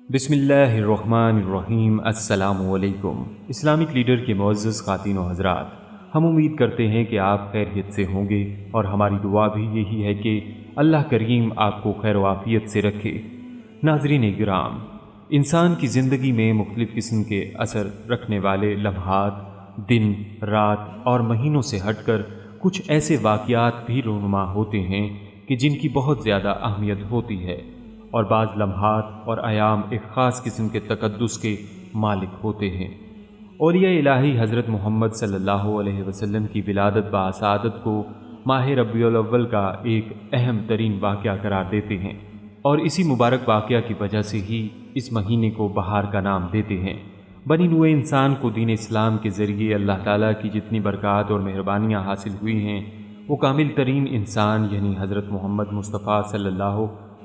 بسم اللہ الرحمن الرحیم۔ السلام علیکم اسلامک لیڈر کے معزز خواتین و حضرات، ہم امید کرتے ہیں کہ آپ خیریت سے ہوں گے، اور ہماری دعا بھی یہی ہے کہ اللہ کریم آپ کو خیر و عافیت سے رکھے۔ ناظرین کرام، انسان کی زندگی میں مختلف قسم کے اثر رکھنے والے لمحات، دن، رات اور مہینوں سے ہٹ کر کچھ ایسے واقعات بھی رونما ہوتے ہیں کہ جن کی بہت زیادہ اہمیت ہوتی ہے، اور بعض لمحات اور ایام ایک خاص قسم کے تقدس کے مالک ہوتے ہیں۔ اولیاء الہی حضرت محمد صلی اللہ علیہ وسلم کی ولادت باسعادت کو ماہ ربیع الاول کا ایک اہم ترین واقعہ قرار دیتے ہیں، اور اسی مبارک واقعہ کی وجہ سے ہی اس مہینے کو بہار کا نام دیتے ہیں۔ بنی نوع انسان کو دین اسلام کے ذریعے اللہ تعالیٰ کی جتنی برکات اور مہربانیاں حاصل ہوئی ہیں، وہ کامل ترین انسان یعنی حضرت محمد مصطفیٰ صلی اللہ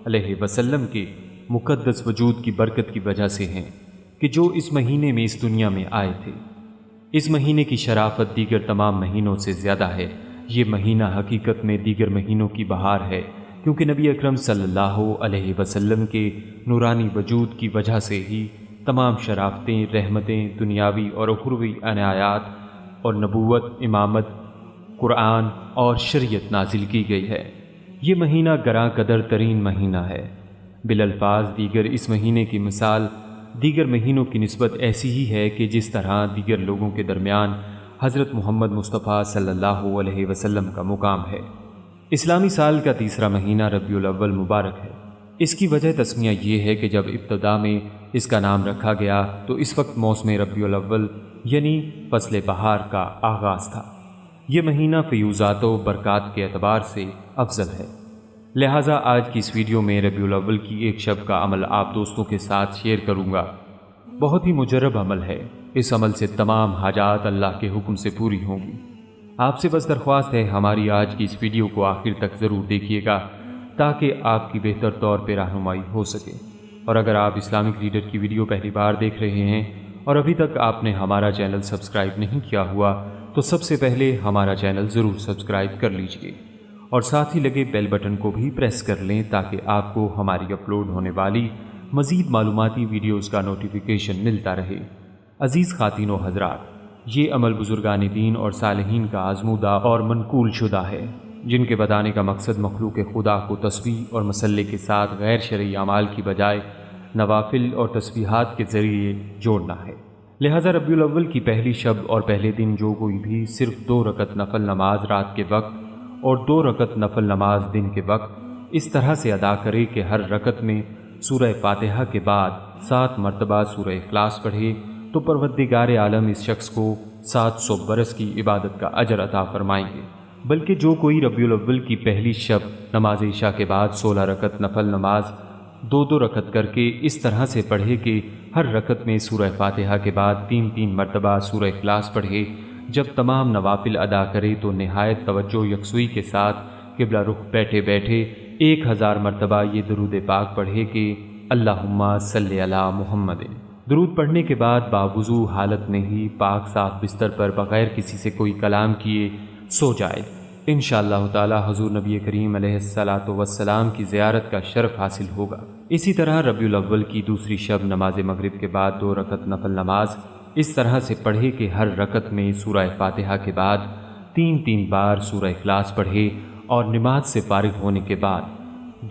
علیہ وسلم کے مقدس وجود کی برکت کی وجہ سے ہیں کہ جو اس مہینے میں اس دنیا میں آئے تھے۔ اس مہینے کی شرافت دیگر تمام مہینوں سے زیادہ ہے۔ یہ مہینہ حقیقت میں دیگر مہینوں کی بہار ہے، کیونکہ نبی اکرم صلی اللہ علیہ وسلم کے نورانی وجود کی وجہ سے ہی تمام شرافتیں، رحمتیں، دنیاوی اور اخروی عنایات اور نبوت، امامت، قرآن اور شریعت نازل کی گئی ہے۔ یہ مہینہ گراں قدر ترین مہینہ ہے۔ بالالفاظ دیگر اس مہینے کی مثال دیگر مہینوں کی نسبت ایسی ہی ہے کہ جس طرح دیگر لوگوں کے درمیان حضرت محمد مصطفیٰ صلی اللہ علیہ وسلم کا مقام ہے۔ اسلامی سال کا تیسرا مہینہ ربیع الاول مبارک ہے۔ اس کی وجہ تسمیہ یہ ہے کہ جب ابتدا میں اس کا نام رکھا گیا تو اس وقت موسم ربیع الاول یعنی فصل بہار کا آغاز تھا۔ یہ مہینہ فیوزات و برکات کے اعتبار سے افضل ہے، لہٰذا آج کی اس ویڈیو میں ربیع الاول کی ایک شب کا عمل آپ دوستوں کے ساتھ شیئر کروں گا۔ بہت ہی مجرب عمل ہے۔ اس عمل سے تمام حاجات اللہ کے حکم سے پوری ہوں گی۔ آپ سے بس درخواست ہے ہماری آج کی اس ویڈیو کو آخر تک ضرور دیکھیے گا تاکہ آپ کی بہتر طور پہ رہنمائی ہو سکے۔ اور اگر آپ اسلامک لیڈر کی ویڈیو پہلی بار دیکھ رہے ہیں اور ابھی تک آپ نے ہمارا چینل سبسکرائب نہیں کیا ہوا تو سب سے پہلے ہمارا چینل ضرور سبسکرائب کر لیجئے، اور ساتھ ہی لگے بیل بٹن کو بھی پریس کر لیں تاکہ آپ کو ہماری اپلوڈ ہونے والی مزید معلوماتی ویڈیوز کا نوٹیفیکیشن ملتا رہے۔ عزیز خواتین و حضرات، یہ عمل بزرگان دین اور صالحین کا آزمودہ اور منقول شدہ ہے، جن کے بتانے کا مقصد مخلوق خدا کو تسبیح اور مسلح کے ساتھ غیر شرعی اعمال کی بجائے نوافل اور تسبیحات کے ذریعے جوڑنا ہے۔ لہذا ربیع الاول کی پہلی شب اور پہلے دن جو کوئی بھی صرف 2 رکعت نفل نماز رات کے وقت اور 2 رکعت نفل نماز دن کے وقت اس طرح سے ادا کرے کہ ہر رکعت میں سورہ فاتحہ کے بعد 7 مرتبہ سورہ اخلاص پڑھے تو پروردگار عالم اس شخص کو 700 برس کی عبادت کا اجر عطا فرمائیں گے۔ بلکہ جو کوئی ربیع الاول کی پہلی شب نماز عشاء کے بعد 16 رکعت نفل نماز 2 رکعت کر کے اس طرح سے پڑھے کہ ہر رکعت میں سورہ فاتحہ کے بعد 3 مرتبہ سورہ اخلاص پڑھے، جب تمام نوافل ادا کرے تو نہایت توجہ یکسوئی کے ساتھ قبلہ رخ بیٹھے بیٹھے 1000 مرتبہ یہ درود پاک پڑھے کہ اللہم صلی علی محمد۔ درود پڑھنے کے بعد باوضو حالت میں ہی پاک صاف بستر پر بغیر کسی سے کوئی کلام کیے سو جائے۔ انشاءاللہ تعالی حضور نبی کریم علیہ الصلاۃ والسلام کی زیارت کا شرف حاصل ہوگا۔ اسی طرح ربیع الاول کی دوسری شب نماز مغرب کے بعد 2 رکعت نفل نماز اس طرح سے پڑھے کہ ہر رکعت میں سورہ فاتحہ کے بعد 3 بار سورہ اخلاص پڑھے، اور نماز سے فارغ ہونے کے بعد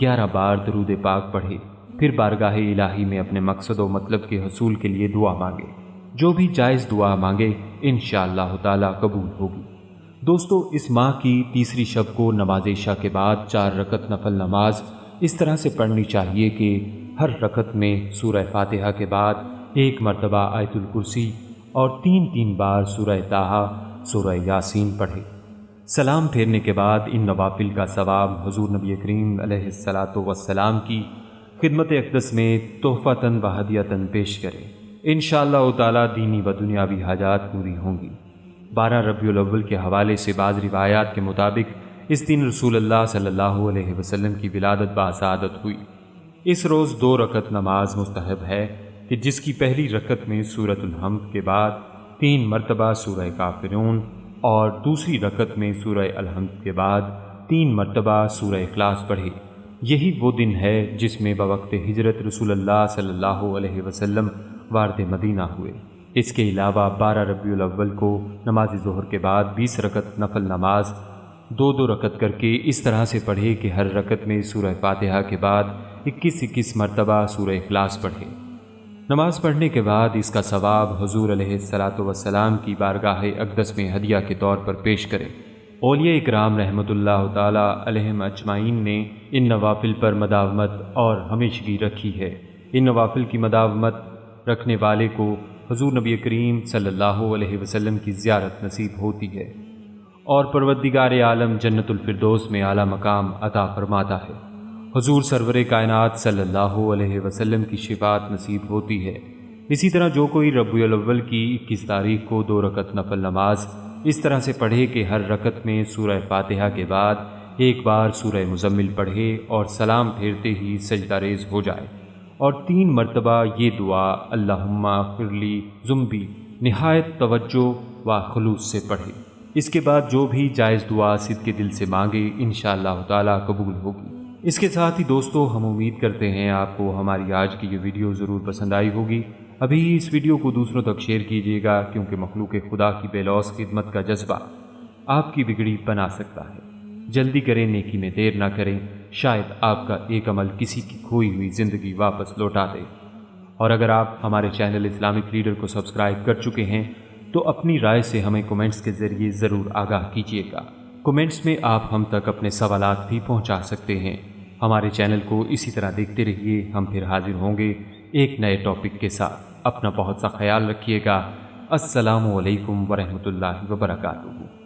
11 بار درود پاک پڑھے، پھر بارگاہ الہی میں اپنے مقصد و مطلب کے حصول کے لیے دعا مانگے۔ جو بھی جائز دعا مانگے انشاءاللہ تعالی قبول ہوگی۔ دوستو، اس ماہ کی تیسری شب کو نماز عشاء کے بعد 4 رکعت نفل نماز اس طرح سے پڑھنی چاہیے کہ ہر رکعت میں سورہ فاتحہ کے بعد 1 مرتبہ آیت الکرسی اور 3 بار سورہ طٰہٰ، سورہ یاسین پڑھے۔ سلام پھیرنے کے بعد ان نوافل کا ثواب حضور نبی کریم علیہ الصلاۃ والسلام کی خدمت اقدس میں تحفتاً و ہدیۃً پیش کرے۔ انشاءاللہ تعالی دینی و دنیاوی حاجات پوری ہوں گی۔ 12 ربیع الاول کے حوالے سے بعض روایات کے مطابق اس دن رسول اللہ صلی اللہ علیہ وسلم کی ولادت باسعادت ہوئی۔ اس روز 2 رکعت نماز مستحب ہے کہ جس کی پہلی رکعت میں سورۃ الحمد کے بعد 3 مرتبہ سورہ کافرون اور دوسری رکعت میں سورہ الحمد کے بعد 3 مرتبہ سورہ اخلاص پڑھے۔ یہی وہ دن ہے جس میں بوقت ہجرت رسول اللہ صلی اللہ علیہ وسلم وارد مدینہ ہوئے۔ اس کے علاوہ 12 ربیع الاول کو نماز ظہر کے بعد 20 رکعت نفل نماز 2 رکعت کر کے اس طرح سے پڑھے کہ ہر رکعت میں سورہ فاتحہ کے بعد 21 مرتبہ سورہ اخلاص پڑھے۔ نماز پڑھنے کے بعد اس کا ثواب حضور علیہ الصلاۃ والسلام کی بارگاہ اقدس میں ہدیہ کے طور پر پیش کرے۔ اولیاء اکرام رحمۃ اللہ تعالی علیہم اجمعین نے ان نوافل پر مداومت اور ہمیشگی رکھی ہے۔ ان نوافل کی مداومت رکھنے والے کو حضور نبی کریم صلی اللہ علیہ وسلم کی زیارت نصیب ہوتی ہے اور پروردگار عالم جنت الفردوس میں اعلیٰ مقام عطا فرماتا ہے۔ حضور سرور کائنات صلی اللہ علیہ وسلم کی شفاعت نصیب ہوتی ہے۔ اسی طرح جو کوئی ربیع الاول کی 21 تاریخ کو 2 رکعت نفل نماز اس طرح سے پڑھے کہ ہر رکعت میں سورہ فاتحہ کے بعد ایک بار سورہ مزمل پڑھے اور سلام پھیرتے ہی سجدہ ریز ہو جائے اور 3 مرتبہ یہ دعا اللہم اغفر لی ذنبی نہایت توجہ و خلوص سے پڑھے۔ اس کے بعد جو بھی جائز دعا صدق کے دل سے مانگے انشاءاللہ تعالی قبول ہوگی۔ اس کے ساتھ ہی دوستو ہم امید کرتے ہیں آپ کو ہماری آج کی یہ ویڈیو ضرور پسند آئی ہوگی۔ ابھی اس ویڈیو کو دوسروں تک شیئر کیجیے گا کیونکہ مخلوق خدا کی بے لوث خدمت کا جذبہ آپ کی بگڑی بنا سکتا ہے۔ جلدی کریں، نیکی میں دیر نہ کریں، شاید آپ کا ایک عمل کسی کی کھوئی ہوئی زندگی واپس لوٹا دے۔ اور اگر آپ ہمارے چینل اسلامک لیڈر کو سبسکرائب کر چکے ہیں تو اپنی رائے سے ہمیں کومنٹس کے ذریعے ضرور آگاہ کیجیے گا۔ کومنٹس میں آپ ہم تک اپنے سوالات بھی پہنچا سکتے ہیں۔ ہمارے چینل کو اسی طرح دیکھتے رہیے، ہم پھر حاضر ہوں گے ایک نئے ٹاپک کے ساتھ۔ اپنا بہت سا خیال رکھیے گا۔ السلام علیکم ورحمۃ اللہ وبرکاتہ۔